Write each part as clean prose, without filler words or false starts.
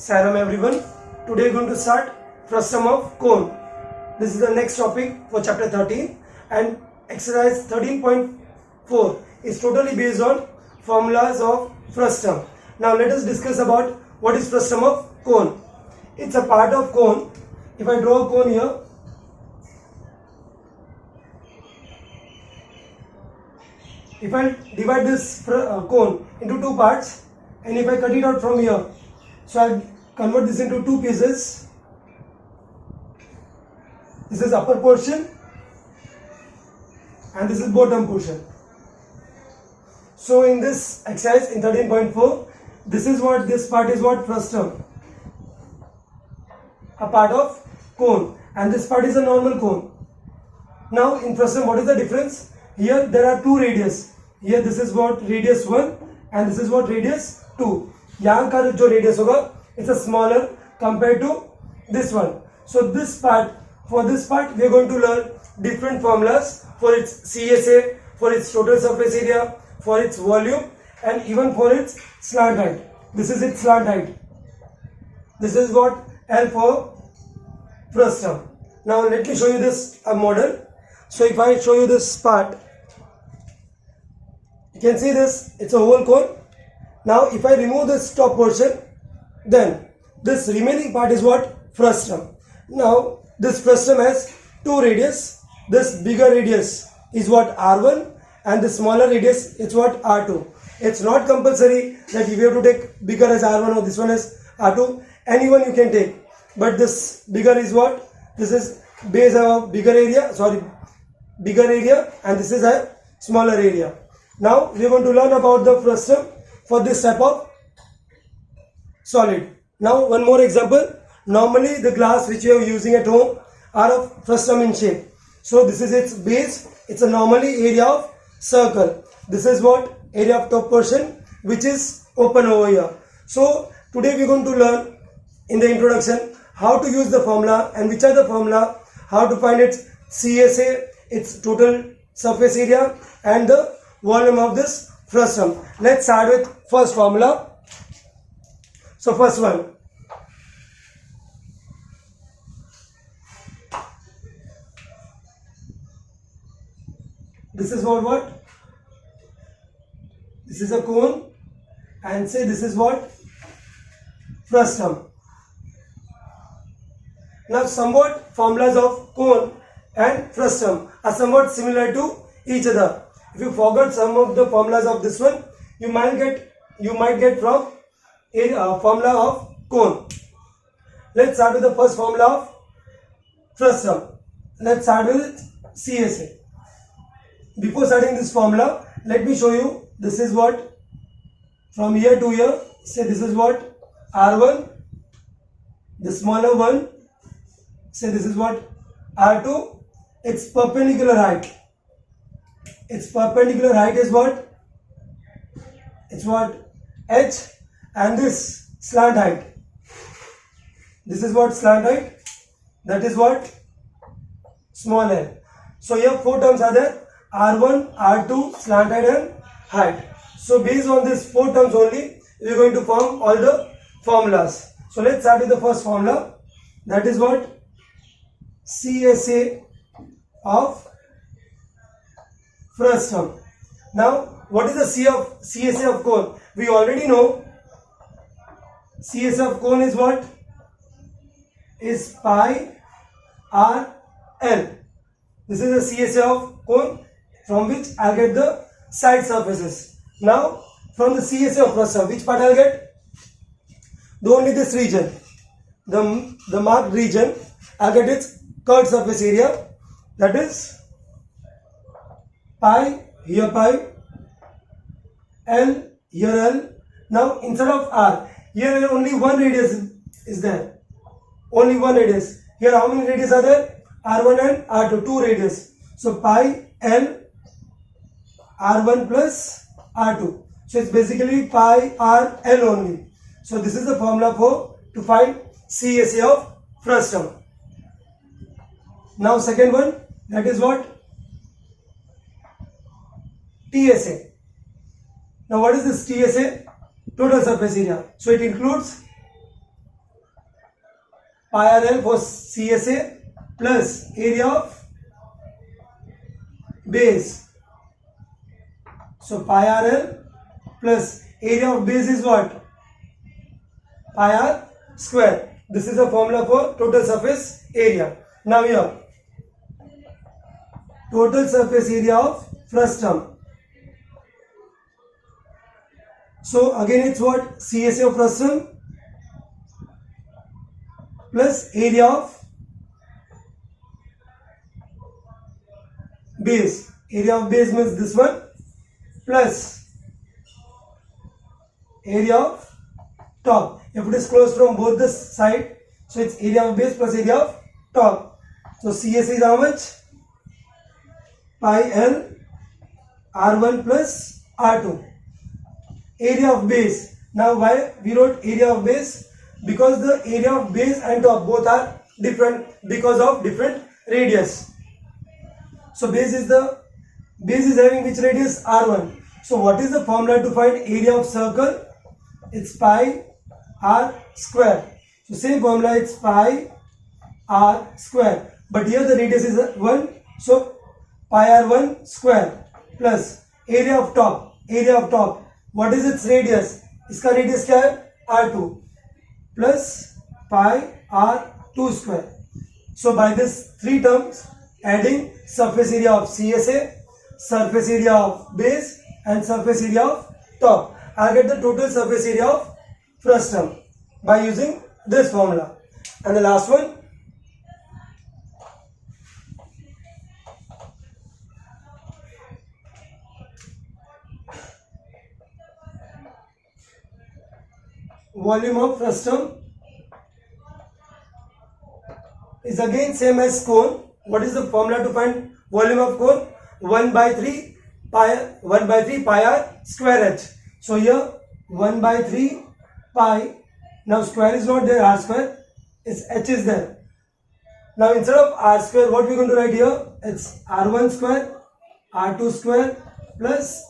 Salam everyone. Today we are going to start frustum of cone. This is the next topic for chapter 13 and exercise 13.4 is totally based on formulas of frustum. Now let us discuss about what is frustum of cone. It's a part of cone. If I draw a cone here, if I divide this cone into two parts and if I cut it out from here, so I'll convert this into two pieces. This is upper portion and this is bottom portion. So in this exercise in 13.4, this part is what frustum, a part of cone, and this part is a normal cone. Now in frustum, what is the difference? Here there are two radius. Here this is what radius 1 and this is what radius 2. यहाँ का जो radius होगा, it's a smaller compared to this one. So this part, for this part we are going to learn different formulas for its CSA, for its total surface area, for its volume, and even for its slant height. This is its slant height. This is what L for frustum. Now let me show you this model. So if I show you this part, you can see this, it's a whole cone. Now if I remove this top portion, then this remaining part is what? Frustum. Now this frustum has two radius. This bigger radius is what? R1, and the smaller radius is what? R2. It's not compulsory that if you have to take bigger as R1 or this one as R2, anyone you can take. But this bigger is what? This is base of bigger area, and this is a smaller area. Now we are going to learn about the frustum for this type of solid. Now one more example. Normally the glass which you are using at home are of frustum in shape. So this is its base. It's a normally area of circle. This is what? Area of top portion which is open over here. So today we are going to learn in the introduction how to use the formula and which are the formula, how to find its CSA, its total surface area, and the volume of this frustum. Let's start with first formula. So first one. This is what? This is a cone, and say this is what? Frustum. Now somewhat formulas of cone and frustum are somewhat similar to each other. If you forgot some of the formulas of this one, you might get from a formula of cone. Let's start with the first formula of frustum. Let's start with CSA. Before starting this formula, let me show you. This is what? From here to here, say this is what? R1. The smaller one, say this is what? R2. Its perpendicular height. Its perpendicular height is what? It's what? H. And this slant height. This is what? Slant height. That is what? Small l. So here four terms are there. R1, R2, slant height and height. So based on these four terms only, we are going to form all the formulas. So let's start with the first formula. That is what? CSA of frustum. Now, what is the CSA of cone? We already know CSA of cone is what? Is pi r l. This is the CSA of cone from which I'll get the side surfaces. Now, from the CSA of frustum, which part I'll get? Only this region. The marked region, I'll get its curved surface area. That is pi, here pi, L, here L. Now instead of R, here only one radius is there. Only one radius. Here how many radius are there? R1 and R2, two radius. So pi L R1 plus R2. So it's basically pi R L only. So this is the formula to find CSA of frustum. Now second one, that is what? TSA. Now what is this TSA? Total surface area. So it includes pi r L for CSA plus area of base. So pi r L plus area of base is what? Pi r square. This is the formula for total surface area. Now here, total surface area of frustum. So again it's what? CSA of frustum plus area of base. Area of base means this one plus area of top. If it is closed from both the side, so it's area of base plus area of top. So CSA is how much? Pi L R1 plus R2. Area of base. Now why we wrote area of base? Because the area of base and top both are different because of different radius. So base is having which radius? R1. So what is the formula to find area of circle? It's pi r square. So same formula, it's pi r square. But here the radius is 1. So pi r1 square plus area of top. Area of top. What is its radius? इसका radius क्या है? R2 plus pi r2 square. So by this three terms, adding surface area of CSA, surface area of base and surface area of top, I'll get the total surface area of frustum by using this formula. And the last one, volume of frustum is again same as cone. What is the formula to find volume of cone? 1 by 3 pi r square h. So here 1 by 3 pi. Now square is not there, r square, it's h is there. Now instead of r square, what we are going to write here? It's r1 square, r2 square plus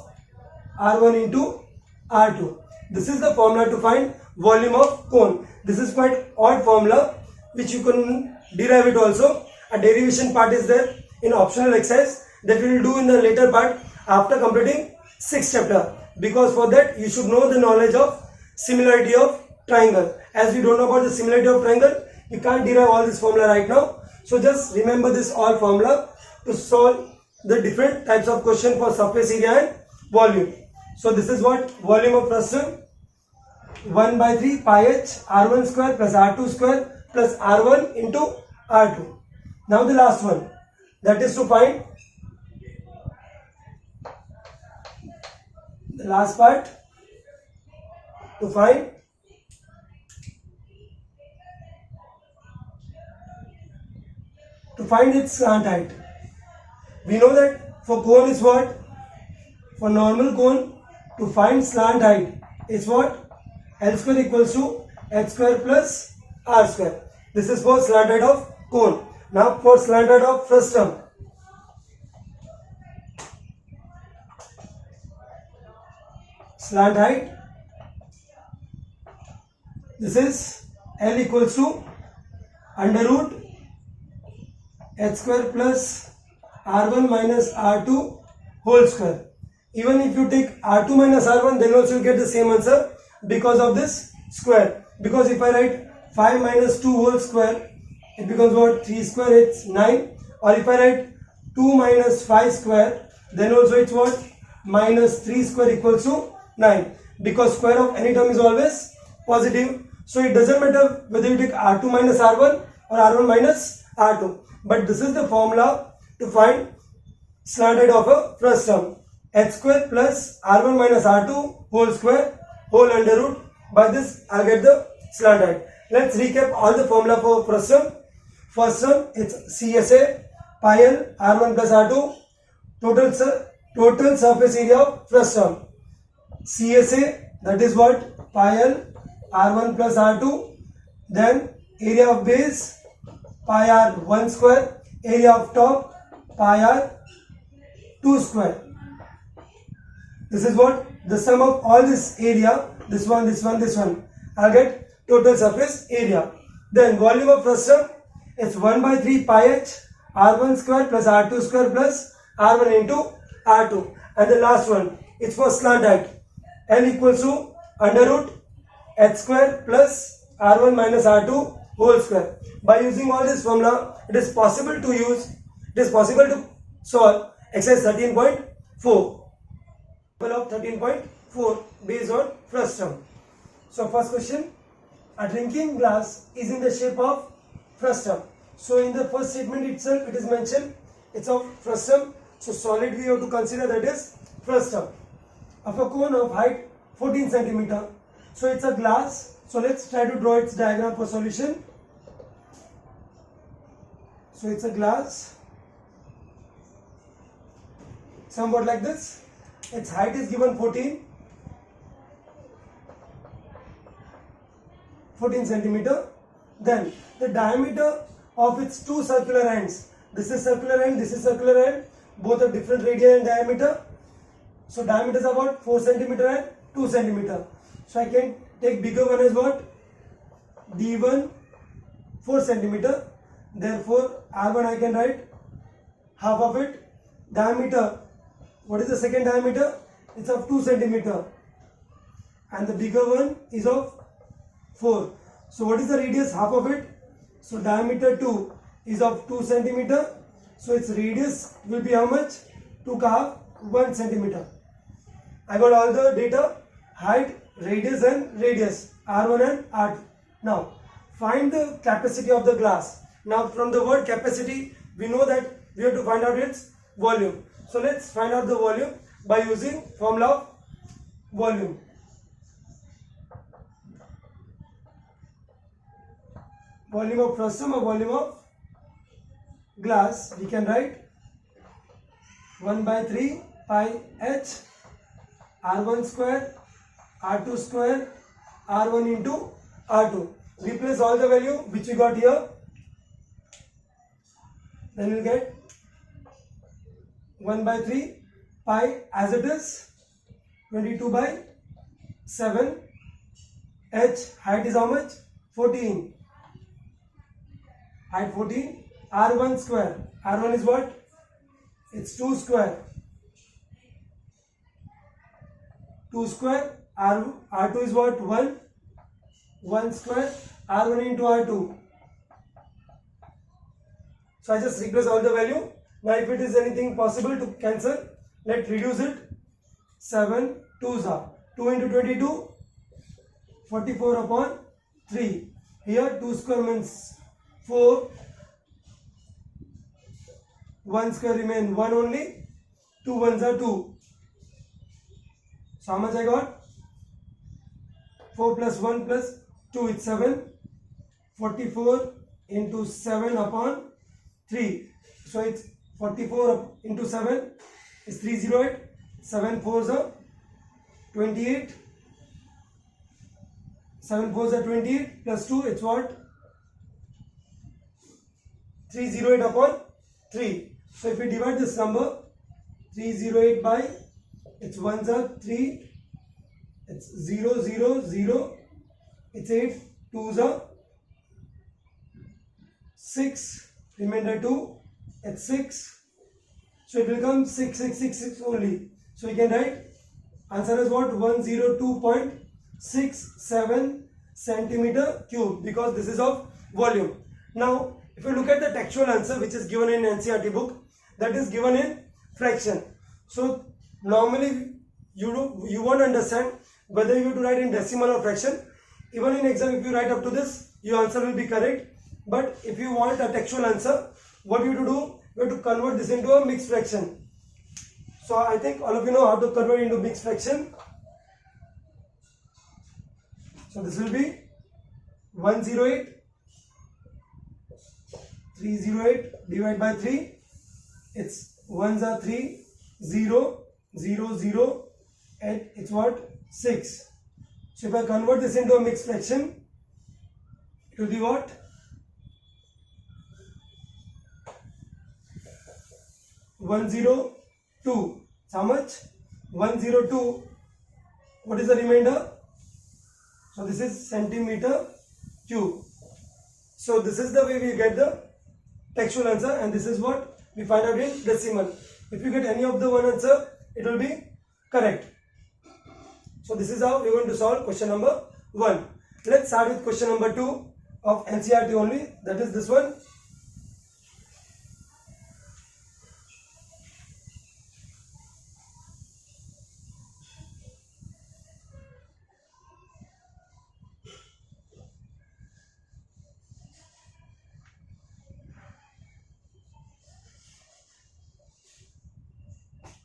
r1 into r2. This is the formula to find volume of cone. This is quite odd formula which you can derive it also. A derivation part is there in optional exercise that we will do in the later part after completing 6th chapter. Because for that you should know the knowledge of similarity of triangle. As we don't know about the similarity of triangle, you can't derive all this formula right now. So just remember this all formula to solve the different types of question for surface area and volume. So this is what volume of frustum, 1 by 3 pi h r1 square plus r2 square plus r1 into r2. Now the last one, that is to find the last part, to find its slant height. We know that for cone is what? For normal cone, to find slant height is what? L square equals to h square plus r square. This is for slant height of cone. Now for slant height of frustum, slant height, this is L equals to under root h square plus r1 minus r2 whole square. Even if you take r2 minus r1, then also you get the same answer because of this square. Because if I write 5 minus 2 whole square, it becomes what? 3 square, it's 9. Or if I write 2 minus 5 square, then also it's what? Minus 3 square equals to 9. Because square of any term is always positive. So it doesn't matter whether you take r2 minus r1 or r1 minus r2. But this is the formula to find slant height of a frustum. H square plus r1 minus r2 whole square whole under root. By this I'll get the slant height. Let's recap all the formula for frustum. First one, it's CSA pi L r1 plus r2 total surface area of frustum. CSA, that is what? Pi L r1 plus r2. Then area of base pi r1 square, area of top pi r2 square. This is what? The sum of all this area, this one, this one, this one. I'll get total surface area. Then volume of frustum is 1 by 3 pi h r1 square plus r2 square plus r1 into r2. And the last one is for slant height. L equals to under root h square plus r1 minus r2 whole square. By using all this formula, it is possible to solve exercise 13.4. Of 13.4 based on frustum. So first question, a drinking glass is in the shape of frustum. So in the first statement itself it is mentioned it's of frustum. So solid we have to consider, that is frustum. Of a cone of height 14 centimeter. So it's a glass. So let's try to draw its diagram for solution. So it's a glass, somewhat like this. Its height is given 14 centimeter. Then the diameter of its two circular ends. This is circular end, this is circular end. Both have different radii and diameter. So diameter is about 4 centimeter and 2 centimeter. So I can take bigger one as what? D1 4 centimeter. Therefore R1 I can write half of it. Diameter, what is the second diameter? It's of 2 centimeter. And the bigger one is of 4. So what is the radius? Half of it. So diameter 2 is of 2 centimeter. So its radius will be how much? 2 ka half, 1 centimeter. I got all the data, height, radius and radius, R1 and R2. Now find the capacity of the glass. Now from the word capacity, we know that we have to find out its volume. So let's find out the volume by using formula of volume. Volume of frustum or volume of glass, we can write 1 by 3 pi h r1 square r2 square r1 into r2. Replace all the value which we got here. Then we'll get 1 by 3 pi as it is 22 by 7 h. Height is how much? 14. Height 14. R1 square. R1 is what? It's 2 square. 2 square. R2 is what? 1. 1 square. R1 into R2. So I just replace all the value. Now if it is anything possible to cancel, let's reduce it. 7 2s are 2 into 22, 44 upon 3. Here 2 square means 4. 1 square remain 1 only. 2 ones are 2. So how much I got? 4 plus 1 plus 2 is 7. 44 into 7 upon 3. So it's 44 into 7 is 308. 7 4s are 28. 7 4s are 28 plus 2, it's what? 308 upon 3. So if we divide this number, 308 by, its 1s are 3, it's 0 0 0, it's 8, 2s are 6, remainder 2, it's 6. So it will come 6666 only. So we can write answer is what? 102.67 centimeter cube, because this is of volume. Now if you look at the textual answer which is given in NCERT book, that is given in fraction. So normally you won't understand whether you have to write in decimal or fraction. Even in exam, if you write up to this, your answer will be correct. But if you want a textual answer, what you have to do? You have to convert this into a mixed fraction. So I think all of you know how to convert into mixed fraction. So this will be 108, 308 divided by 3. Its 1s are 3, 0, 0, 0, and it's what? 6. So if I convert this into a mixed fraction, it will be what? 102. So how much? 102. What is the remainder? So this is centimeter cube. So this is the way we get the textual answer, and this is what we find out in decimal. If you get any of the one answer, it will be correct. So this is how we are going to solve question number 1. Let's start with question number 2 of NCERT only, that is this one.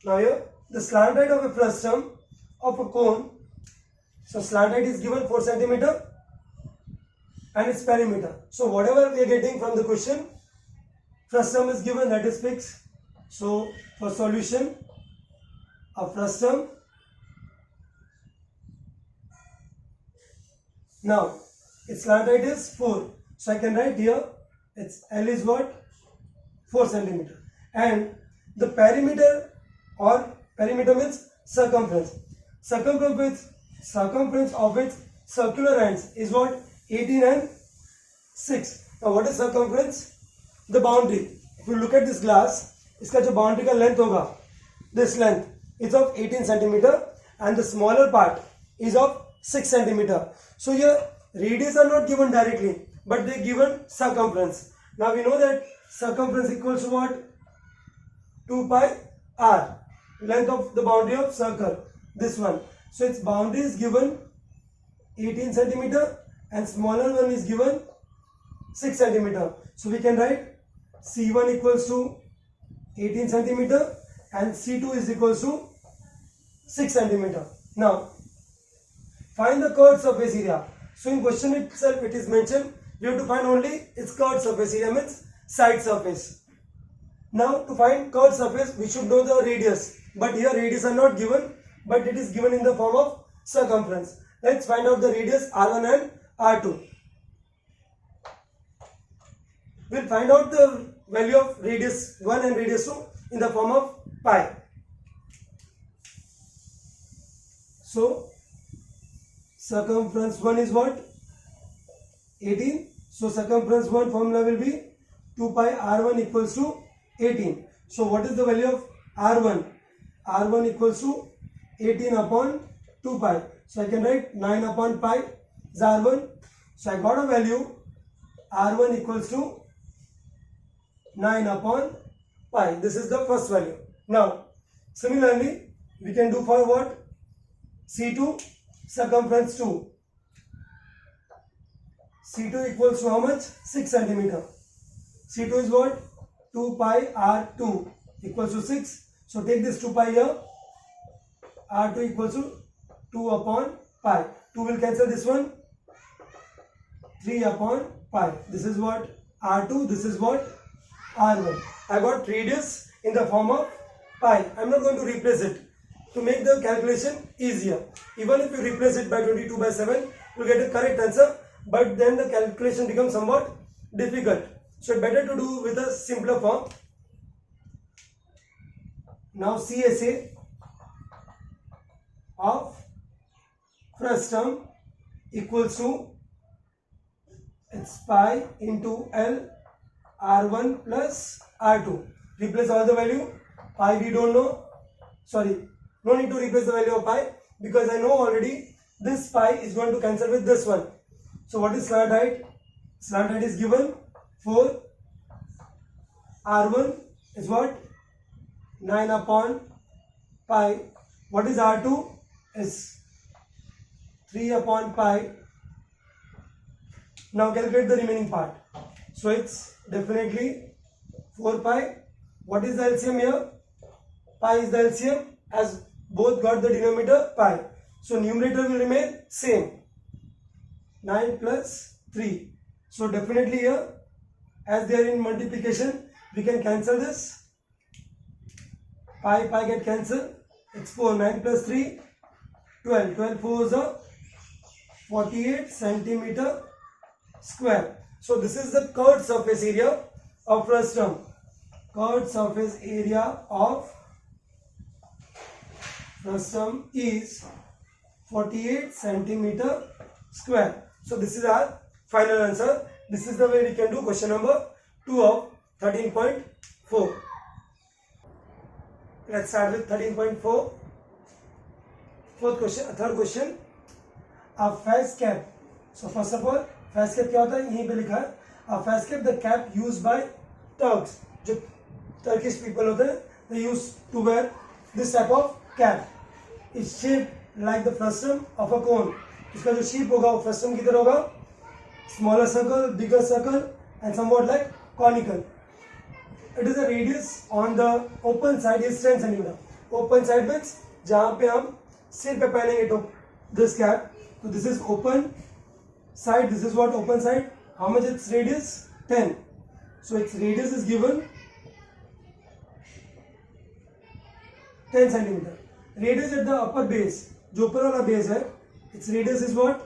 Now here, the slant height of a frustum of a cone. So slant height is given 4 centimeter and its perimeter. So whatever we are getting from the question, frustum is given, that is fixed. So for solution of frustum, now its slant height is 4. So I can write here its L is what? 4 centimeter. And the perimeter, or perimeter means circumference. Circumference of its circular ends is what? 18 and 6. Now what is circumference? The boundary. If you look at this glass, इसका जो boundary का length होगा, this length is of 18 centimeter and the smaller part is of 6 centimeter. So here radius are not given directly, but they given circumference. Now we know that circumference equals to what? 2 pi r, length of the boundary of circle, this one. So its boundary is given 18 centimeter and smaller one is given 6 centimeter. So we can write C1 equals to 18 centimeter and C2 is equals to 6 centimeter. Now find the curved surface area. So in question itself it is mentioned you have to find only its curved surface area, means side surface. Now to find curved surface we should know the radius, but here radius are not given, but it is given in the form of circumference. Let's find out the radius R1 and R2. We'll find out the value of radius 1 and radius 2 in the form of pi. So circumference 1 is what? 18. So circumference 1 formula will be 2 pi R1 equals to 18. So what is the value of R1? R1 equals to 18 upon 2 pi. So I can write 9 upon pi is R1. So I got a value R1 equals to 9 upon pi. This is the first value. Now similarly we can do for what? C2, circumference 2. C2 equals to how much? 6 centimeter. C2 is what? 2 pi R2 equals to 6. So take this 2 pi here. R2 equals to 2 upon pi. 2 will cancel this one. 3 upon pi. This is what? R2. This is what? R1. I got radius in the form of pi. I am not going to replace it to make the calculation easier. Even if you replace it by 22 by 7, you will get the correct answer. But then the calculation becomes somewhat difficult. So it's better to do with a simpler form. Now CSA of frustum equals to it's pi into L R1 plus R2. Replace all the value. Pi we don't know. Sorry, no need to replace the value of pi because I know already this pi is going to cancel with this one. So what is slant height? Slant height is given 4. R1 is what? 9 upon pi. What is R2? Is 3 upon pi. Now calculate the remaining part. So it's definitely 4 pi. What is the LCM here? Pi is the LCM as both got the denominator pi. So numerator will remain same. 9 plus 3. So definitely here as they are in multiplication we can cancel this. Pi get cancelled. It's 4. 9 plus 3 12. 12 4 is a 48 centimeter square. So this is the curved surface area of frustum. Curved surface area of frustum is 48 centimeter square. So this is our final answer. This is the way we can do question number 2 of 13.4. Let's start with 13.4. Third question. A face cap. So first of all, face cap क्या होता है? यहीं पे लिखा है. A face cap, the cap used by Turks. जो Turkish people होते हैं, they used to wear this type of cap. It's shaped like the frustum of a cone. इसका जो shape होगा वो frustum की तरह होगा. Smaller circle, bigger circle, and somewhat like conical. It is a radius on the open side is 10 centimeter. Open side means जहाँ पे हम सिर पे पहनेंगे तो this cap. So this is open side. This is what open side. How much its radius? 10. So its radius is given 10 centimeter. Radius at the upper base. जो ऊपर वाला base है, its radius is what?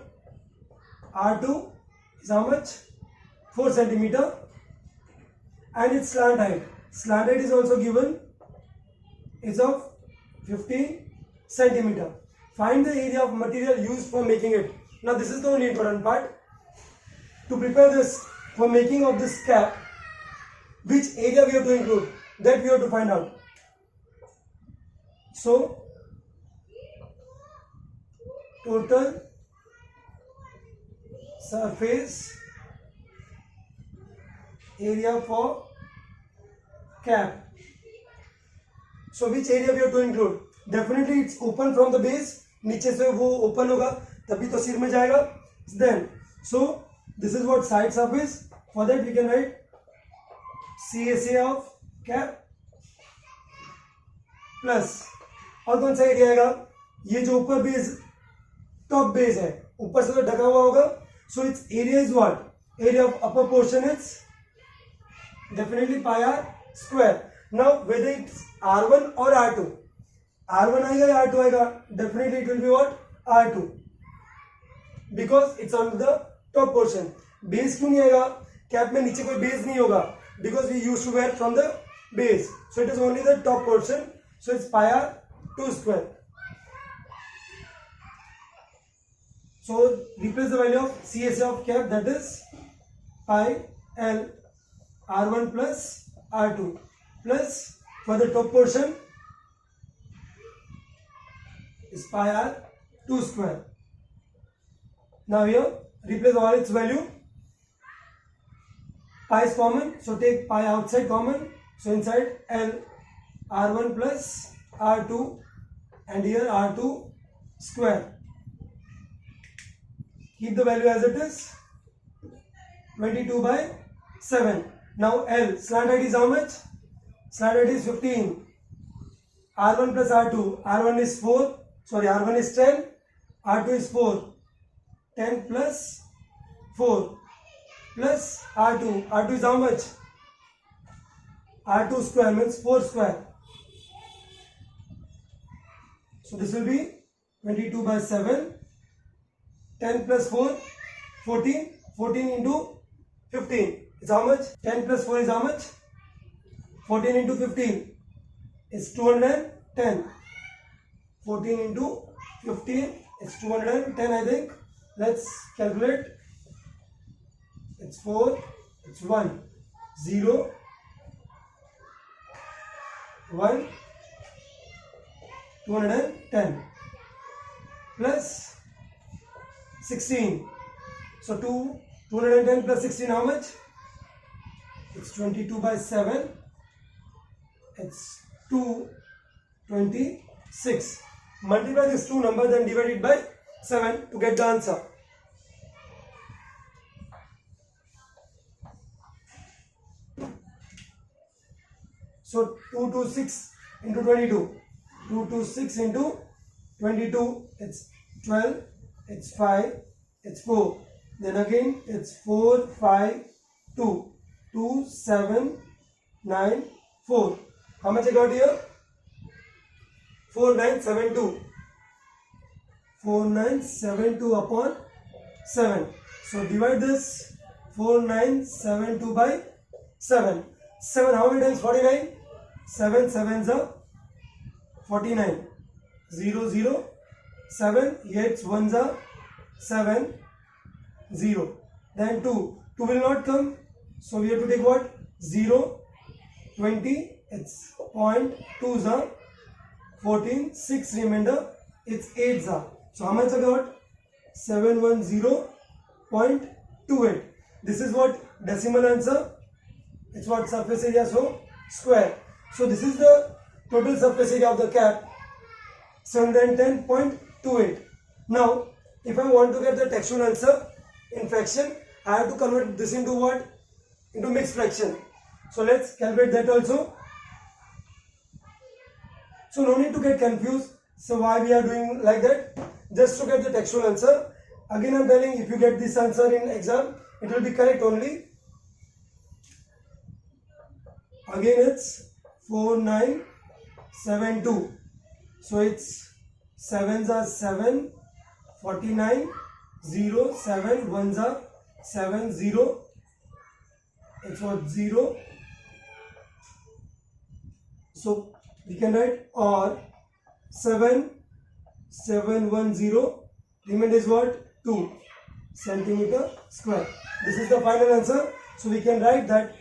R2 is how much? 4 centimeter. And its slant height. Slant height is also given. Is of 15 centimeter. Find the area of material used for making it. Now this is the only important part. To prepare this for making of this cap, which area we have to include, that we have to find out. So total surface area for cap. So which area we have to include? Definitely it's open from the base. नीचे से वो open होगा तभी तो सिर में जाएगा. Then so this is what side surface. For that we can write CSA of cap plus. और कौन सा एरिया आएगा? ये जो ऊपर बेस टॉप बेस है ऊपर से तो ढका हुआ होगा. So its area is what? Area of upper portion is definitely pi r square. Now whether it's R1 or R2. R1 आएगा या R2 आएगा? Definitely it will be what? R2. Because it's on the top portion. Base क्यों नहीं आएगा? Cap में नीचे कोई base नहीं होगा. Because we used to wear from the base. So it is only the top portion. So it's pi r2 square. So replace the value of CSA of cap, that is pi l R1 plus R2 plus for the top portion is pi r2 square. Now here replace all its value. Pi is common, so take pi outside common. So inside L R1 plus R2 and here R2 square. Keep the value as it is. 22 by 7. Now L slant height is how much? Slant height is 15. R1 plus R2. R1 is 4. Sorry, R1 is 10. R2 is 4. 10 plus 4 plus R2. R2 is how much? R2 square means 4 square. So this will be 22 by 7. 10 plus 4, 14. 14 into 15 is how much? 10 plus 4 is how much? 14 into 15 is 210. 14 into 15 is 210, I think. Let's calculate. It's 4, it's 1, 0, 1, 210 plus 16. So 210 plus 16 how much? It's 22 by 7. It's 226. Multiply these two numbers and divide it by 7 to get the answer. So 226 into 22. 226 into 22. It's 12. It's 5. It's 4. Then again it's 4, 5, 2. 2, 7, 9, 4. How much I got here? 4972. 4972 upon 7. So divide this 4972 by 7. 7 how many times 49? 7 7s are 49. 0 0 7 8 1s are 7 0. Then 2 2 will not come. So we have to take what? 0, 20, it's 0.2 za, 14, 6 remainder, it's 8 za. So how much I got? 710.28. This is what decimal answer. It's what surface area, so square. So this is the total surface area of the cap, 710.28. Now if I want to get the textual answer in fraction, I have to convert this into what? Into mixed fraction. So let's calculate that also. So no need to get confused. So why we are doing like that? Just to get the textual answer. Again I am telling, if you get this answer in exam, it will be correct only. Again it's 4972. So it's 7s are 7, 49, 0, 7, 1s are 7, 0. It's what? 0. So we can write or 7, 710. Remainder is what? 2 centimeter square. This is the final answer. So we can write that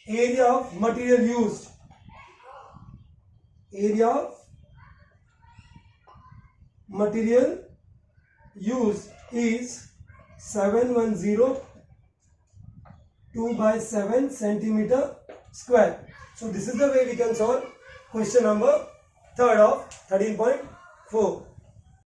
area of material used. Area of material used is 710 2 by 7 centimeter square. So this is the way we can solve question number 3rd of 13.4.